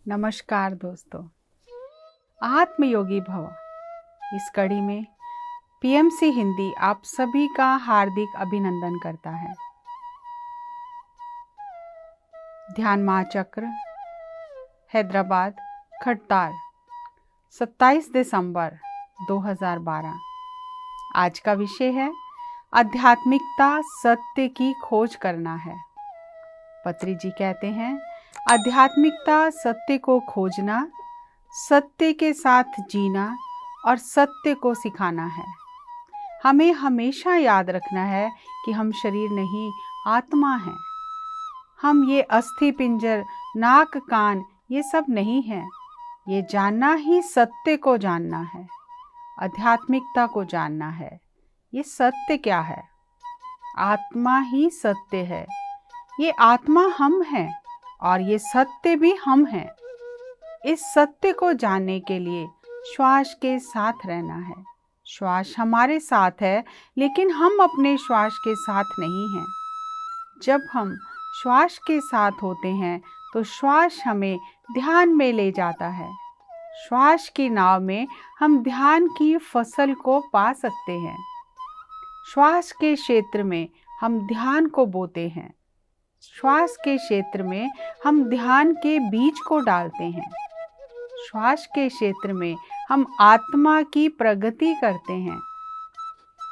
नमस्कार दोस्तों, आत्मयोगी भव इस कड़ी में पीएमसी हिंदी आप सभी का हार्दिक अभिनंदन करता है। ध्यान महाचक्र हैदराबाद खट्टार 27 दिसंबर 2012। आज का विषय है आध्यात्मिकता सत्य की खोज करना है। पत्री जी कहते हैं, आध्यात्मिकता सत्य को खोजना, सत्य के साथ जीना और सत्य को सिखाना है। हमें हमेशा याद रखना है कि हम शरीर नहीं, आत्मा हैं। हम ये अस्थि पिंजर, नाक कान ये सब नहीं हैं। ये जानना ही सत्य को जानना है, आध्यात्मिकता को जानना है। ये सत्य क्या है? आत्मा ही सत्य है। ये आत्मा हम हैं और ये सत्य भी हम हैं। इस सत्य को जानने के लिए श्वास के साथ रहना है। श्वास हमारे साथ है, लेकिन हम अपने श्वास के साथ नहीं हैं। जब हम श्वास के साथ होते हैं तो श्वास हमें ध्यान में ले जाता है। श्वास की नाव में हम ध्यान की फसल को पा सकते हैं। श्वास के क्षेत्र में हम ध्यान को बोते हैं। श्वास के क्षेत्र में हम ध्यान के बीज को डालते हैं। श्वास के क्षेत्र में हम आत्मा की प्रगति करते हैं।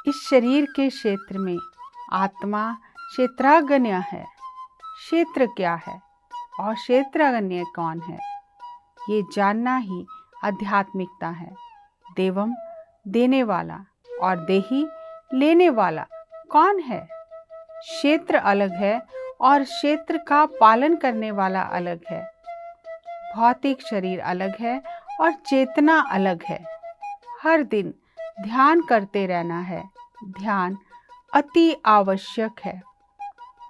इस शरीर के क्षेत्र में आत्मा क्षेत्रागण्य है। क्षेत्र क्या है और क्षेत्रागण्य कौन है? ये जानना ही आध्यात्मिकता है। देवम देने वाला और देही लेने वाला कौन है? क्षेत्र अलग है और क्षेत्र का पालन करने वाला अलग है। भौतिक शरीर अलग है और चेतना अलग है। हर दिन ध्यान करते रहना है। ध्यान अति आवश्यक है।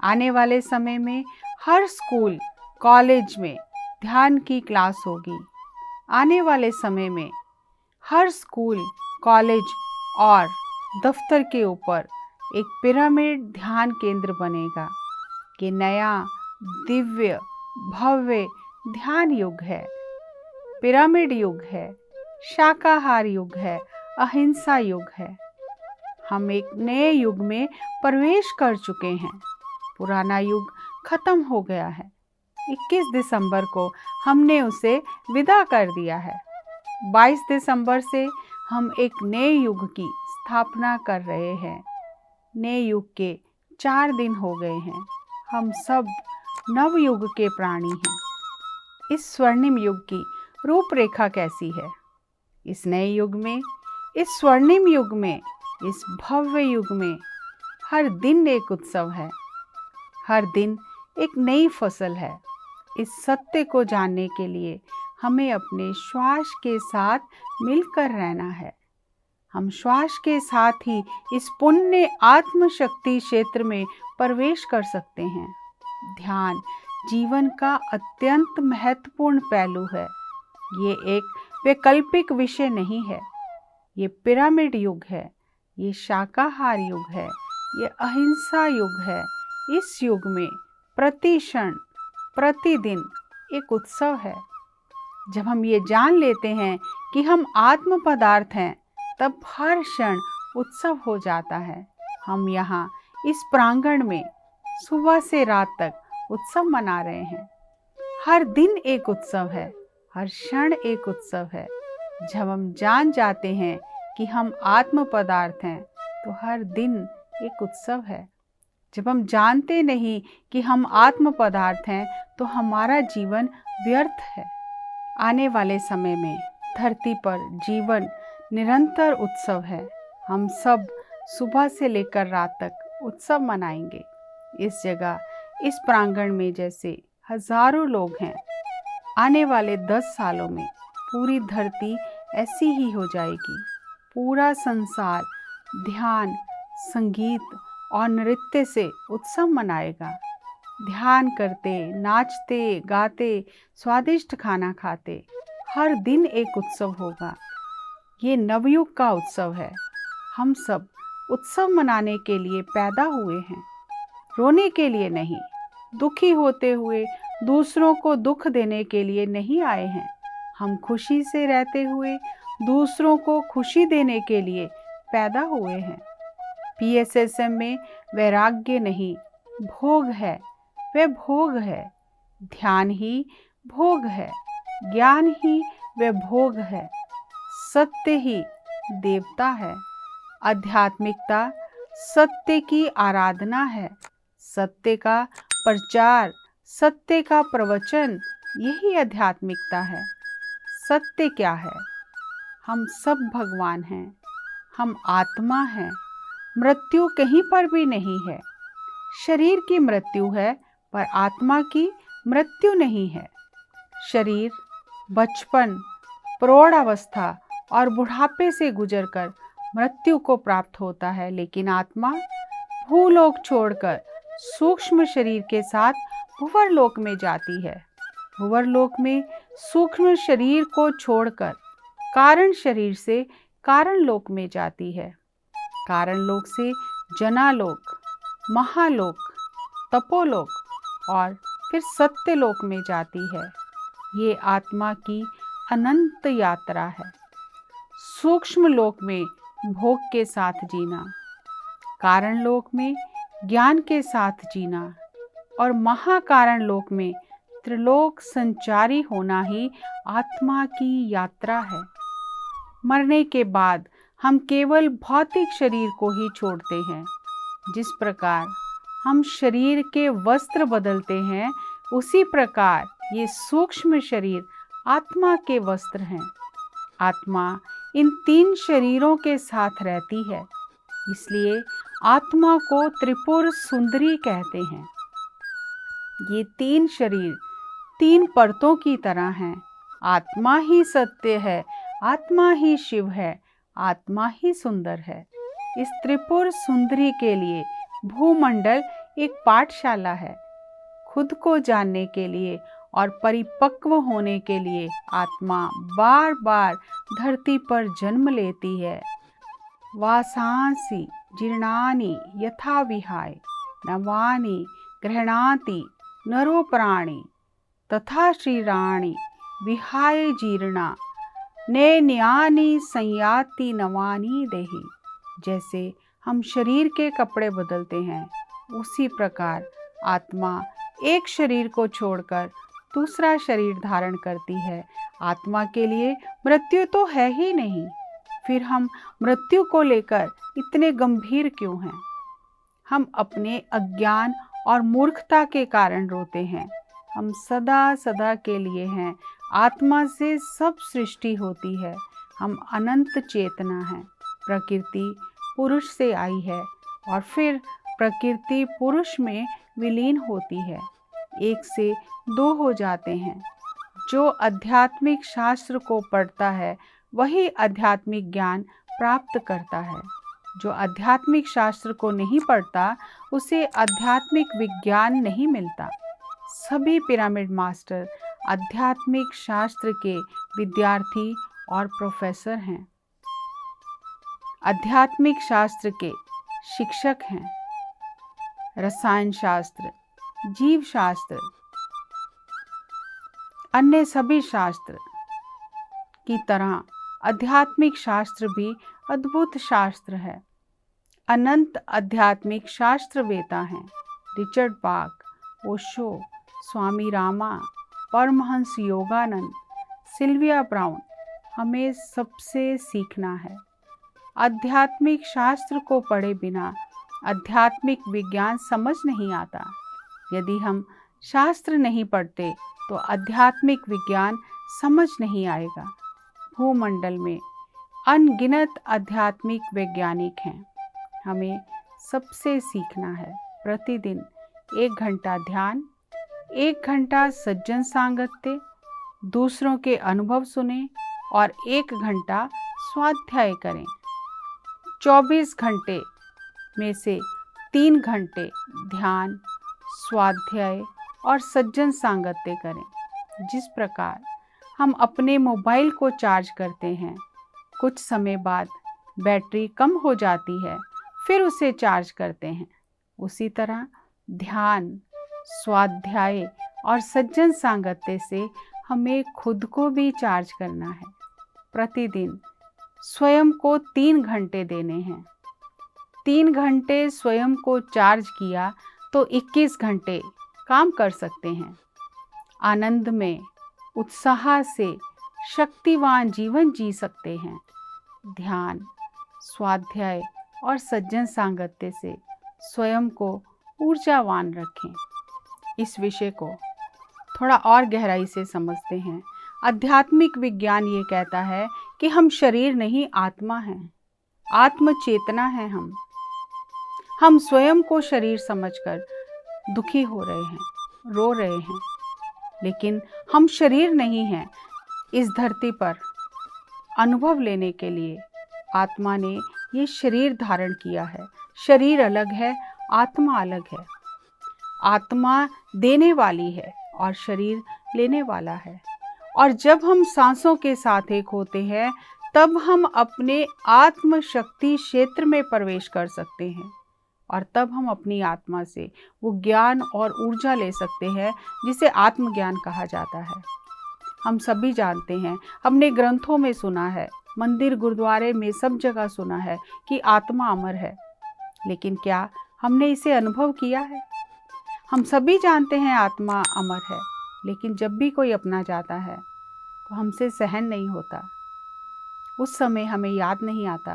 आने वाले समय में हर स्कूल कॉलेज में ध्यान की क्लास होगी। आने वाले समय में हर स्कूल कॉलेज और दफ्तर के ऊपर एक पिरामिड ध्यान केंद्र बनेगा। कि नया दिव्य भव्य ध्यान युग है, पिरामिड युग है, शाकाहार युग है, अहिंसा युग है। हम एक नए युग में प्रवेश कर चुके हैं। पुराना युग खत्म हो गया है। 21 दिसंबर को हमने उसे विदा कर दिया है। 22 दिसंबर से हम एक नए युग की स्थापना कर रहे हैं। नए युग के 4 दिन हो गए हैं। हम सब नवयुग के प्राणी हैं। इस स्वर्णिम युग की रूपरेखा कैसी है? इस नए युग में, इस स्वर्णिम युग में, इस भव्य युग में हर दिन एक उत्सव है। हर दिन एक नई फसल है। इस सत्य को जानने के लिए हमें अपने श्वास के साथ मिलकर रहना है। हम श्वास के साथ ही इस पुण्य आत्मशक्ति क्षेत्र में प्रवेश कर सकते हैं। ध्यान जीवन का अत्यंत महत्वपूर्ण पहलू है। ये एक वैकल्पिक विषय नहीं है। ये पिरामिड युग है, ये शाकाहार युग है, ये अहिंसा युग है। इस युग में प्रति क्षण प्रतिदिन एक उत्सव है। जब हम ये जान लेते हैं कि हम आत्म पदार्थ हैं, तब हर क्षण उत्सव हो जाता है। हम यहाँ इस प्रांगण में सुबह से रात तक उत्सव मना रहे हैं। हर दिन एक उत्सव है, हर क्षण एक उत्सव है। जब हम जान जाते हैं कि हम आत्म पदार्थ हैं, तो हर दिन एक उत्सव है। जब हम जानते नहीं कि हम आत्म पदार्थ हैं, तो हमारा जीवन व्यर्थ है। आने वाले समय में धरती पर जीवन निरंतर उत्सव है। हम सब सुबह से लेकर रात तक उत्सव मनाएंगे। इस जगह, इस प्रांगण में जैसे हजारों लोग हैं। आने वाले 10 सालों में पूरी धरती ऐसी ही हो जाएगी। पूरा संसार ध्यान, संगीत और नृत्य से उत्सव मनाएगा। ध्यान करते, नाचते, गाते, स्वादिष्ट खाना खाते हर दिन एक उत्सव होगा। ये नवयुग का उत्सव है। हम सब उत्सव मनाने के लिए पैदा हुए हैं, रोने के लिए नहीं। दुखी होते हुए दूसरों को दुख देने के लिए नहीं आए हैं। हम खुशी से रहते हुए दूसरों को खुशी देने के लिए पैदा हुए हैं। PSSM में वैराग्य नहीं, भोग है। वह भोग है। ध्यान ही भोग है। ज्ञान ही वह भोग है। सत्य ही देवता है। आध्यात्मिकता सत्य की आराधना है। सत्य का प्रचार, सत्य का प्रवचन, यही आध्यात्मिकता है। सत्य क्या है? हम सब भगवान हैं। हम आत्मा हैं। मृत्यु कहीं पर भी नहीं है। शरीर की मृत्यु है, पर आत्मा की मृत्यु नहीं है। शरीर बचपन, प्रौढ़ अवस्था और बुढ़ापे से गुजरकर मृत्यु को प्राप्त होता है, लेकिन आत्मा भूलोक छोड़कर सूक्ष्म शरीर के साथ भुवरलोक में जाती है। भुवरलोक में सूक्ष्म शरीर को छोड़कर कारण शरीर से कारण लोक में जाती है। कारण लोक से जनालोक, महालोक, तपोलोक और फिर सत्यलोक में जाती है। ये आत्मा की अनंत यात्रा है। सूक्ष्म लोक में भोग के साथ जीना, कारण लोक में ज्ञान के साथ जीना और महाकारण लोक में त्रिलोक संचारी होना ही आत्मा की यात्रा है। मरने के बाद हम केवल भौतिक शरीर को ही छोड़ते हैं। जिस प्रकार हम शरीर के वस्त्र बदलते हैं, उसी प्रकार ये सूक्ष्म शरीर आत्मा के वस्त्र हैं। आत्मा इन 3 शरीरों के साथ रहती है, इसलिए आत्मा को त्रिपुर सुंदरी कहते हैं। ये 3 शरीर 3 परतों की तरह हैं। आत्मा ही सत्य है, आत्मा ही शिव है, आत्मा ही सुंदर है। इस त्रिपुर सुंदरी के लिए भूमंडल एक पाठशाला है। खुद को जानने के लिए और परिपक्व होने के लिए आत्मा बार बार धरती पर जन्म लेती है। वासांसि जीर्णानि यथा विहाय नवानि गृह्णाति नरो प्राणी तथा शरीराणि विहाय जीर्णा नैन्यानि संयाति नवानि देहि। जैसे हम शरीर के कपड़े बदलते हैं, उसी प्रकार आत्मा एक शरीर को छोड़कर दूसरा शरीर धारण करती है। आत्मा के लिए मृत्यु तो है ही नहीं, फिर हम मृत्यु को लेकर इतने गंभीर क्यों हैं? हम अपने अज्ञान और मूर्खता के कारण रोते हैं। हम सदा सदा के लिए हैं। आत्मा से सब सृष्टि होती है। हम अनंत चेतना हैं। प्रकृति पुरुष से आई है और फिर प्रकृति पुरुष में विलीन होती है। 1 से 2 हो जाते हैं। जो आध्यात्मिक शास्त्र को पढ़ता है, वही आध्यात्मिक ज्ञान प्राप्त करता है। जो आध्यात्मिक शास्त्र को नहीं पढ़ता, उसे आध्यात्मिक विज्ञान नहीं मिलता। सभी पिरामिड मास्टर आध्यात्मिक शास्त्र के विद्यार्थी और प्रोफेसर हैं। आध्यात्मिक शास्त्र के शिक्षक हैं। रसायन शास्त्र, जीव शास्त्र, अन्य सभी शास्त्र की तरह आध्यात्मिक शास्त्र भी अद्भुत शास्त्र है। अनंत आध्यात्मिक शास्त्रवेता हैं। रिचर्ड बाक, ओशो, स्वामी रामा, परमहंस योगानंद, सिल्विया ब्राउन, हमें सबसे सीखना है। आध्यात्मिक शास्त्र को पढ़े बिना आध्यात्मिक विज्ञान समझ नहीं आता। यदि हम शास्त्र नहीं पढ़ते तो आध्यात्मिक विज्ञान समझ नहीं आएगा। भूमंडल में अनगिनत आध्यात्मिक वैज्ञानिक हैं। हमें सबसे सीखना है। प्रतिदिन 1 घंटा ध्यान, 1 घंटा सज्जन सांगत्य, दूसरों के अनुभव सुने और 1 घंटा स्वाध्याय करें। 24 घंटे में से 3 घंटे ध्यान, स्वाध्याय और सज्जन सांगत्य करें। जिस प्रकार हम अपने मोबाइल को चार्ज करते हैं, कुछ समय बाद बैटरी कम हो जाती है, फिर उसे चार्ज करते हैं, उसी तरह ध्यान, स्वाध्याय और सज्जन सांगत्य से हमें खुद को भी चार्ज करना है। प्रतिदिन स्वयं को 3 घंटे देने हैं। 3 घंटे स्वयं को चार्ज किया तो 21 घंटे काम कर सकते हैं। आनंद में, उत्साह से शक्तिवान जीवन जी सकते हैं। ध्यान, स्वाध्याय और सज्जन सांगत्य से स्वयं को ऊर्जावान रखें। इस विषय को थोड़ा और गहराई से समझते हैं। आध्यात्मिक विज्ञान ये कहता है कि हम शरीर नहीं, आत्मा हैं। आत्म चेतना है हम स्वयं को शरीर समझकर दुखी हो रहे हैं, रो रहे हैं, लेकिन हम शरीर नहीं हैं। इस धरती पर अनुभव लेने के लिए आत्मा ने ये शरीर धारण किया है। शरीर अलग है, आत्मा अलग है। आत्मा देने वाली है और शरीर लेने वाला है। और जब हम सांसों के साथ एक होते हैं तब हम अपने आत्म शक्ति क्षेत्र में प्रवेश कर सकते हैं और तब हम अपनी आत्मा से वो ज्ञान और ऊर्जा ले सकते हैं जिसे आत्मज्ञान कहा जाता है। हम सभी जानते हैं, हमने ग्रंथों में सुना है, मंदिर गुरुद्वारे में सब जगह सुना है कि आत्मा अमर है, लेकिन क्या हमने इसे अनुभव किया है? हम सभी जानते हैं आत्मा अमर है, लेकिन जब भी कोई अपना जाता है तो हमसे सहन नहीं होता। उस समय हमें याद नहीं आता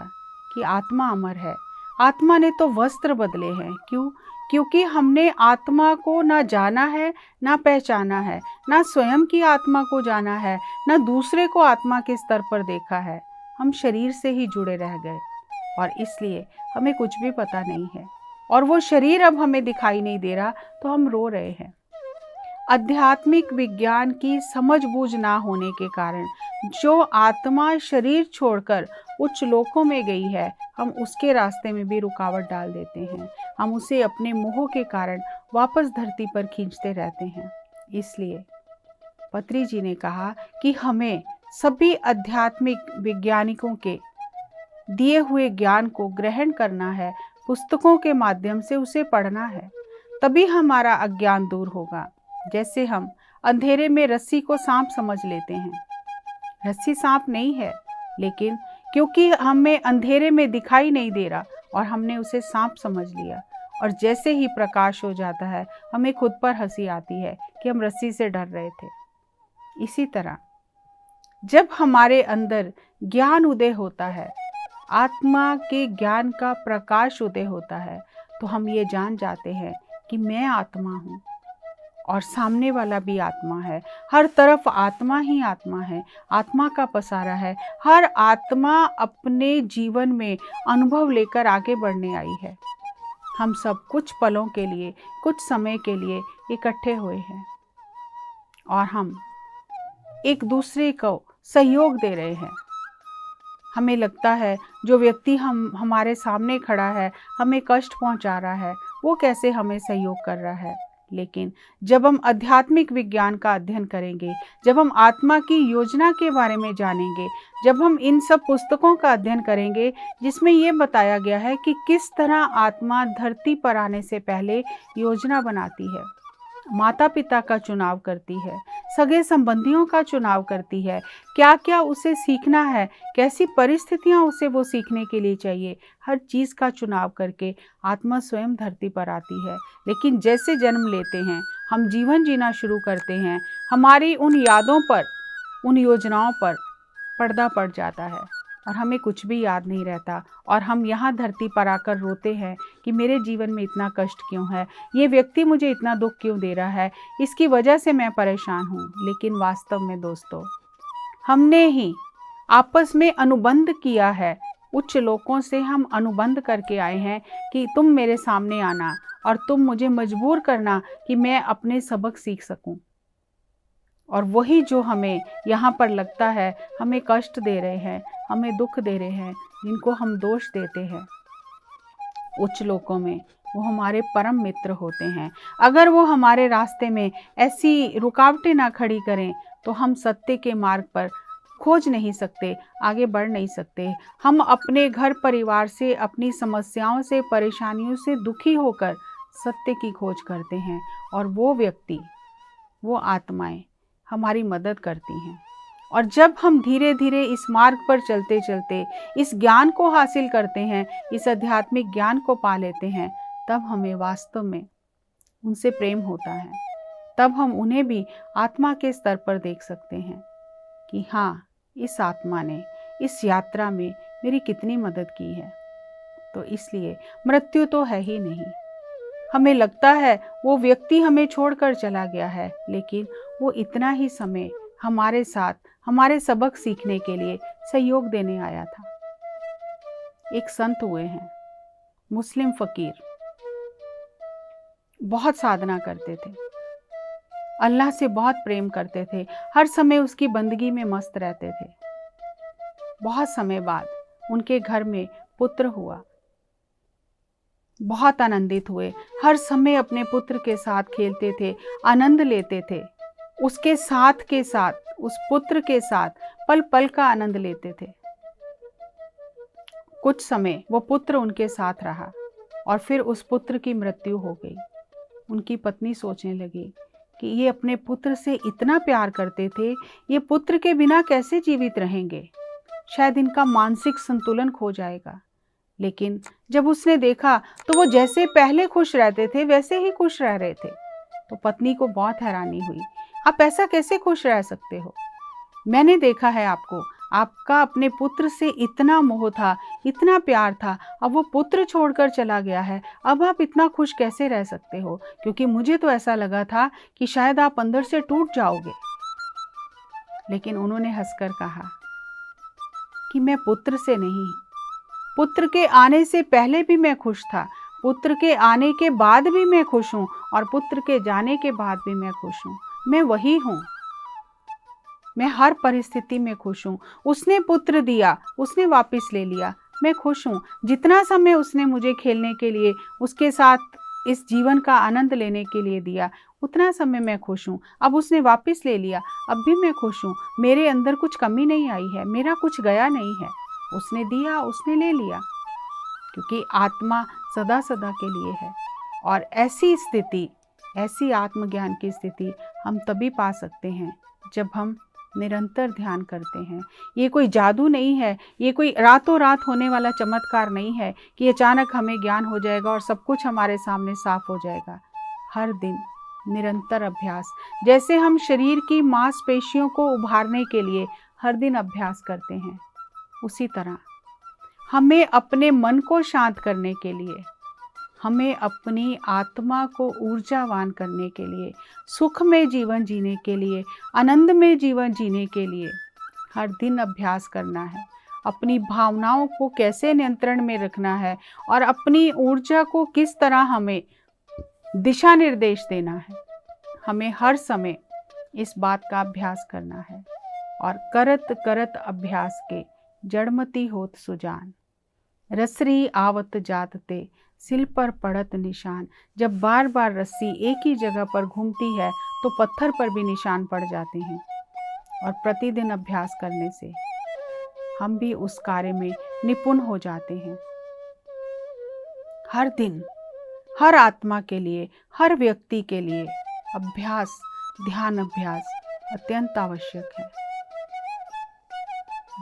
कि आत्मा अमर है। आत्मा ने तो वस्त्र बदले हैं। क्यों? क्योंकि हमने आत्मा को ना जाना है, ना पहचाना है, ना स्वयं की आत्मा को जाना है, ना दूसरे को आत्मा के स्तर पर देखा है। हम शरीर से ही जुड़े रह गए और इसलिए हमें कुछ भी पता नहीं है। और वो शरीर अब हमें दिखाई नहीं दे रहा तो हम रो रहे हैं। आध्यात्मिक विज्ञान की समझबूझ ना होने के कारण जो आत्मा शरीर छोड़कर उच्च लोकों में गई है, हम उसके रास्ते में भी रुकावट डाल देते हैं। हम उसे अपने मोह के कारण वापस धरती पर खींचते रहते हैं। इसलिए पत्री जी ने कहा कि हमें सभी आध्यात्मिक वैज्ञानिकों के दिए हुए ज्ञान को ग्रहण करना है, पुस्तकों के माध्यम से उसे पढ़ना है, तभी हमारा अज्ञान दूर होगा। जैसे हम अंधेरे में रस्सी को सांप समझ लेते हैं। रस्सी सांप नहीं है, लेकिन क्योंकि हमें अंधेरे में दिखाई नहीं दे रहा और हमने उसे सांप समझ लिया, और जैसे ही प्रकाश हो जाता है हमें खुद पर हंसी आती है कि हम रस्सी से डर रहे थे। इसी तरह जब हमारे अंदर ज्ञान उदय होता है, आत्मा के ज्ञान का प्रकाश उदय होता है, तो हम ये जान जाते हैं कि मैं आत्मा हूँ और सामने वाला भी आत्मा है। हर तरफ आत्मा ही आत्मा है, आत्मा का पसारा है। हर आत्मा अपने जीवन में अनुभव लेकर आगे बढ़ने आई है। हम सब कुछ पलों के लिए, कुछ समय के लिए इकट्ठे हुए हैं और हम एक दूसरे को सहयोग दे रहे हैं। हमें लगता है जो व्यक्ति हमारे सामने खड़ा है, हमें कष्ट पहुंचा रहा है, वो कैसे हमें सहयोग कर रहा है। लेकिन जब हम आध्यात्मिक विज्ञान का अध्ययन करेंगे, जब हम आत्मा की योजना के बारे में जानेंगे, जब हम इन सब पुस्तकों का अध्ययन करेंगे जिसमें ये बताया गया है कि किस तरह आत्मा धरती पर आने से पहले योजना बनाती है, माता पिता का चुनाव करती है, सगे संबंधियों का चुनाव करती है, क्या क्या उसे सीखना है, कैसी परिस्थितियां उसे वो सीखने के लिए चाहिए, हर चीज़ का चुनाव करके आत्मा स्वयं धरती पर आती है। लेकिन जैसे जन्म लेते हैं, हम जीवन जीना शुरू करते हैं, हमारी उन यादों पर, उन योजनाओं पर पर्दा पड़ जाता है और हमें कुछ भी याद नहीं रहता और हम यहाँ धरती पर आकर रोते हैं कि मेरे जीवन में इतना कष्ट क्यों है, ये व्यक्ति मुझे इतना दुख क्यों दे रहा है, इसकी वजह से मैं परेशान हूँ। लेकिन वास्तव में दोस्तों, हमने ही आपस में अनुबंध किया है। उच्च लोकों से हम अनुबंध करके आए हैं कि तुम मेरे सामने आना और तुम मुझे मजबूर करना कि मैं अपने सबक सीख सकूं। और वही जो हमें यहाँ पर लगता है हमें कष्ट दे रहे हैं, हमें दुख दे रहे हैं, जिनको हम दोष देते हैं, उच्च लोकों में वो हमारे परम मित्र होते हैं। अगर वो हमारे रास्ते में ऐसी रुकावटें ना खड़ी करें तो हम सत्य के मार्ग पर खोज नहीं सकते, आगे बढ़ नहीं सकते। हम अपने घर परिवार से, अपनी समस्याओं से, परेशानियों से दुखी होकर सत्य की खोज करते हैं और वो व्यक्ति वो आत्माएं हमारी मदद करती हैं। और जब हम धीरे धीरे इस मार्ग पर चलते चलते इस ज्ञान को हासिल करते हैं, इस आध्यात्मिक ज्ञान को पा लेते हैं, तब हमें वास्तव में उनसे प्रेम होता है। तब हम उन्हें भी आत्मा के स्तर पर देख सकते हैं कि हाँ, इस आत्मा ने इस यात्रा में मेरी कितनी मदद की है। तो इसलिए मृत्यु तो है ही नहीं। हमें लगता है वो व्यक्ति हमें छोड़कर चला गया है, लेकिन वो इतना ही समय हमारे साथ हमारे सबक सीखने के लिए सहयोग देने आया था। एक संत हुए हैं, मुस्लिम फकीर, बहुत साधना करते थे, अल्लाह से बहुत प्रेम करते थे, हर समय उसकी बंदगी में मस्त रहते थे। बहुत समय बाद उनके घर में पुत्र हुआ, बहुत आनंदित हुए, हर समय अपने पुत्र के साथ खेलते थे, आनंद लेते थे, उसके साथ के साथ, उस पुत्र के साथ पल पल का आनंद लेते थे। कुछ समय वो पुत्र उनके साथ रहा और फिर उस पुत्र की मृत्यु हो गई। उनकी पत्नी सोचने लगी कि ये अपने पुत्र से इतना प्यार करते थे, ये पुत्र के बिना कैसे जीवित रहेंगे, शायद इनका मानसिक संतुलन खो जाएगा। लेकिन जब उसने देखा तो वो जैसे पहले खुश रहते थे वैसे ही खुश रह रहे थे। तो पत्नी को बहुत हैरानी हुई, आप ऐसा कैसे खुश रह सकते हो? मैंने देखा है आपको, आपका अपने पुत्र से इतना मोह था, इतना प्यार था, अब वो पुत्र छोड़कर चला गया है, अब आप इतना खुश कैसे रह सकते हो? क्योंकि मुझे तो ऐसा लगा था कि शायद आप अंदर से टूट जाओगे। लेकिन उन्होंने हंसकर कहा कि मैं पुत्र से नहीं, पुत्र के आने से पहले भी मैं खुश था, पुत्र के आने के बाद भी मैं खुश हूँ, और पुत्र के जाने के बाद भी मैं खुश हूँ। मैं वही हूँ, मैं हर परिस्थिति में खुश हूँ। उसने पुत्र दिया, उसने वापस ले लिया, मैं खुश हूँ। जितना समय उसने मुझे खेलने के लिए, उसके साथ इस जीवन का आनंद लेने के लिए दिया, उतना समय मैं खुश हूँ। अब उसने वापस ले लिया, अब भी मैं खुश हूँ। मेरे अंदर कुछ कमी नहीं आई है, मेरा कुछ गया नहीं है। उसने दिया, उसने ले लिया, क्योंकि आत्मा सदा सदा के लिए है। और ऐसी स्थिति, ऐसी आत्मज्ञान की स्थिति हम तभी पा सकते हैं जब हम निरंतर ध्यान करते हैं। ये कोई जादू नहीं है, ये कोई रातों रात होने वाला चमत्कार नहीं है कि अचानक हमें ज्ञान हो जाएगा और सब कुछ हमारे सामने साफ हो जाएगा। हर दिन निरंतर अभ्यास, जैसे हम शरीर की मांसपेशियों को उभारने के लिए हर दिन अभ्यास करते हैं, उसी तरह हमें अपने मन को शांत करने के लिए, हमें अपनी आत्मा को ऊर्जावान करने के लिए, सुख में जीवन जीने के लिए, आनंद में जीवन जीने के लिए हर दिन अभ्यास करना है। अपनी भावनाओं को कैसे नियंत्रण में रखना है और अपनी ऊर्जा को किस तरह हमें दिशा निर्देश देना है, हमें हर समय इस बात का अभ्यास करना है। और करत करत अभ्यास के जड़मती होत सुजान, रसरी आवत जात ते सिल पर पड़त निशान। जब बार बार रस्सी एक ही जगह पर घूमती है तो पत्थर पर भी निशान पड़ जाते हैं। और प्रतिदिन अभ्यास करने से हम भी उस कार्य में निपुण हो जाते हैं। हर दिन, हर आत्मा के लिए, हर व्यक्ति के लिए अभ्यास, ध्यान अभ्यास अत्यंत आवश्यक है।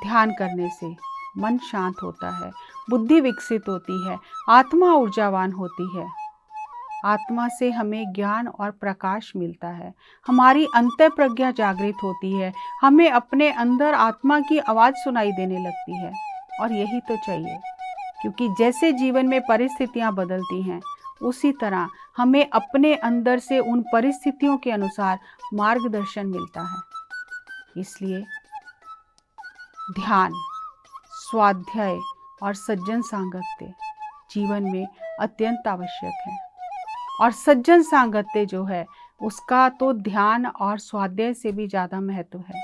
ध्यान करने से मन शांत होता है, बुद्धि विकसित होती है, आत्मा ऊर्जावान होती है। आत्मा से हमें ज्ञान और प्रकाश मिलता है, हमारी अंतर प्रज्ञा जागृत होती है, हमें अपने अंदर आत्मा की आवाज़ सुनाई देने लगती है। और यही तो चाहिए, क्योंकि जैसे जीवन में परिस्थितियां बदलती हैं, उसी तरह हमें अपने अंदर से उन परिस्थितियों के अनुसार मार्गदर्शन मिलता है। इसलिए ध्यान, स्वाध्याय और सज्जन सांगत्य जीवन में अत्यंत आवश्यक है। और सज्जन सांगत्य जो है उसका तो ध्यान और स्वाध्याय से भी ज़्यादा महत्व है,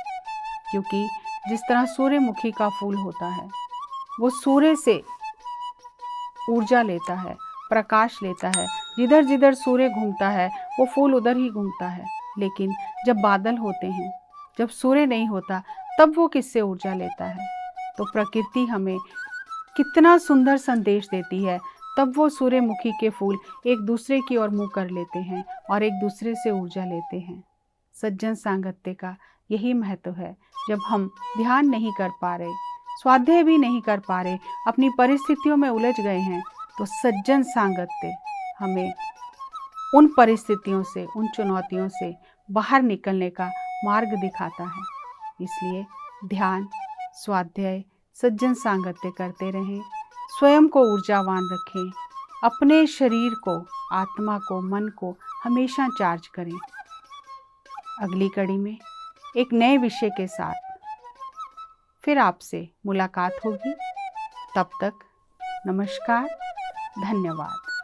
क्योंकि जिस तरह सूर्यमुखी का फूल होता है, वो सूर्य से ऊर्जा लेता है, प्रकाश लेता है, जिधर जिधर सूर्य घूमता है वो फूल उधर ही घूमता है। लेकिन जब बादल होते हैं, जब सूर्य नहीं होता, तब वो किससे ऊर्जा लेता है? तो प्रकृति हमें कितना सुंदर संदेश देती है। तब वो सूर्यमुखी के फूल एक दूसरे की ओर मुँह कर लेते हैं और एक दूसरे से ऊर्जा लेते हैं। सज्जन सांगत्य का यही महत्व है। जब हम ध्यान नहीं कर पा रहे, स्वाध्याय भी नहीं कर पा रहे, अपनी परिस्थितियों में उलझ गए हैं, तो सज्जन सांगत्य हमें उन परिस्थितियों से, उन चुनौतियों से बाहर निकलने का मार्ग दिखाता है। इसलिए ध्यान, स्वाध्याय, सज्जन सांगत्य करते रहें, स्वयं को ऊर्जावान रखें, अपने शरीर को, आत्मा को, मन को हमेशा चार्ज करें। अगली कड़ी में एक नए विषय के साथ फिर आपसे मुलाकात होगी। तब तक नमस्कार, धन्यवाद।